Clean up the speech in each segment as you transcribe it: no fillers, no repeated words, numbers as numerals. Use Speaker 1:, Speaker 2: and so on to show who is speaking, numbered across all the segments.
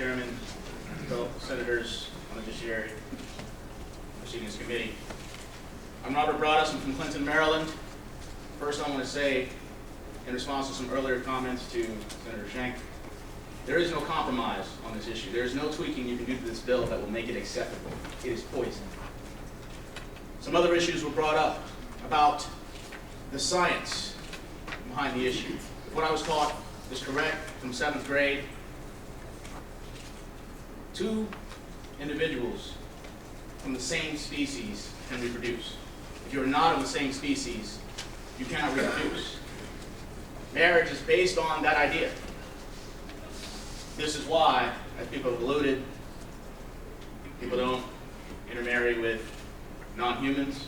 Speaker 1: Chairman, fellow senators on the Judiciary Proceedings Committee. I'm Robert Broadus. I'm from Clinton, Maryland. First, I want to say, in response to some earlier comments to Senator Schenck, there is no compromise on this issue. There is no tweaking you can do to this bill that will make it acceptable. It is poison. Some other issues were brought up about the science behind the issue. If what I was taught is correct from 7th grade, 2 individuals from the same species can reproduce. If you're not of the same species, you cannot reproduce. Marriage is based on that idea. This is why, as people have alluded, people don't intermarry with non-humans.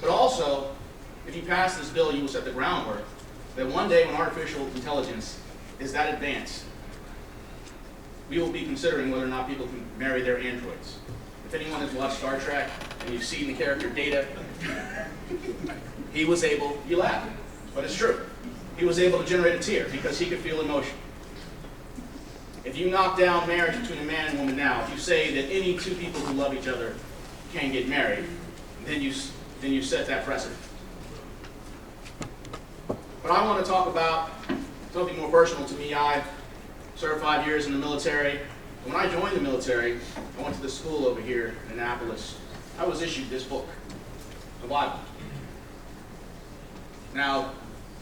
Speaker 1: But also, if you pass this bill, you will set the groundwork that one day when artificial intelligence is that advanced, we will be considering whether or not people can marry their androids. If anyone has watched Star Trek and you've seen the character Data, he was able, you laugh, but it's true. He was able to generate a tear because he could feel emotion. If you knock down marriage between a man and woman now, if you say that any 2 people who love each other can get married, then you set that precedent. But I want to talk about something more personal to me. I served 5 years in the military. When I joined the military, I went to the school over here in Annapolis. I was issued this book, the Bible. Now,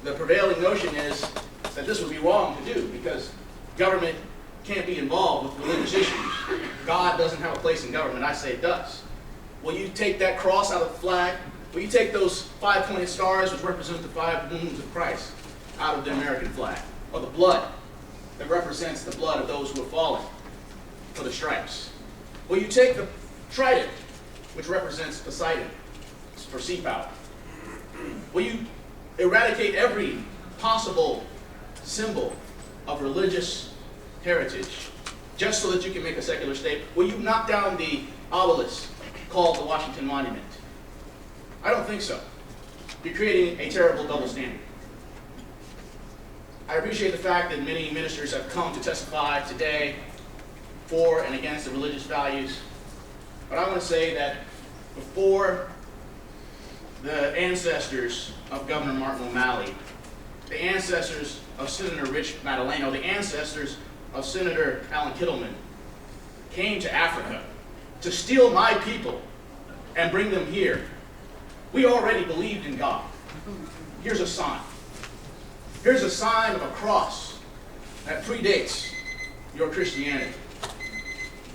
Speaker 1: the prevailing notion is that this would be wrong to do because government can't be involved with religious issues. God doesn't have a place in government. I say it does. Will you take that cross out of the flag? Will you take those 5-pointed stars, which represent the 5 wounds of Christ, out of the American flag? Or the blood that represents the blood of those who have fallen for the stripes? Will you take the trident, which represents Poseidon for sea power? Will you eradicate every possible symbol of religious heritage just so that you can make a secular state? Will you knock down the obelisk called the Washington Monument? I don't think so. You're creating a terrible double standard. I appreciate the fact that many ministers have come to testify today for and against the religious values, but I want to say that before the ancestors of Governor Martin O'Malley, the ancestors of Senator Rich Madaleno, the ancestors of Senator Alan Kittleman came to Africa to steal my people and bring them here, we already believed in God. Here's a sign. Here's a sign of a cross that predates your Christianity.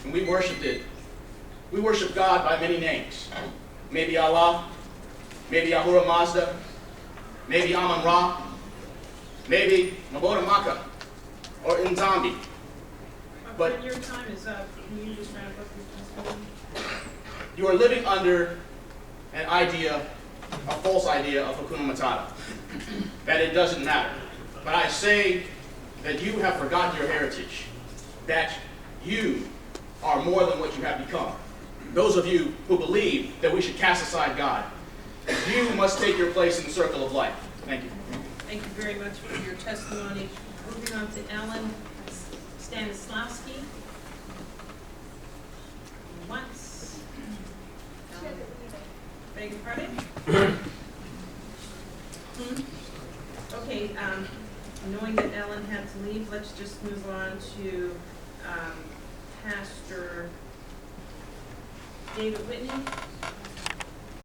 Speaker 1: And we worshiped it. We worship God by many names. Maybe Allah, maybe Ahura Mazda, maybe Amun Ra, maybe Naboda Maka, or Nzambi. But
Speaker 2: when your time is up, can you just wrap up your testimony?
Speaker 1: You are living under an idea, a false idea of Hakuna Matata, that it doesn't matter. But I say that you have forgotten your heritage, that you are more than what you have become. Those of you who believe that we should cast aside God, you must take your place in the circle of life. Thank you.
Speaker 2: Thank you very much for your testimony. Moving on to Alan Stanislawski. Once. Beg your pardon? Okay, knowing that Ellen had to leave, let's just move on to Pastor David Whitney.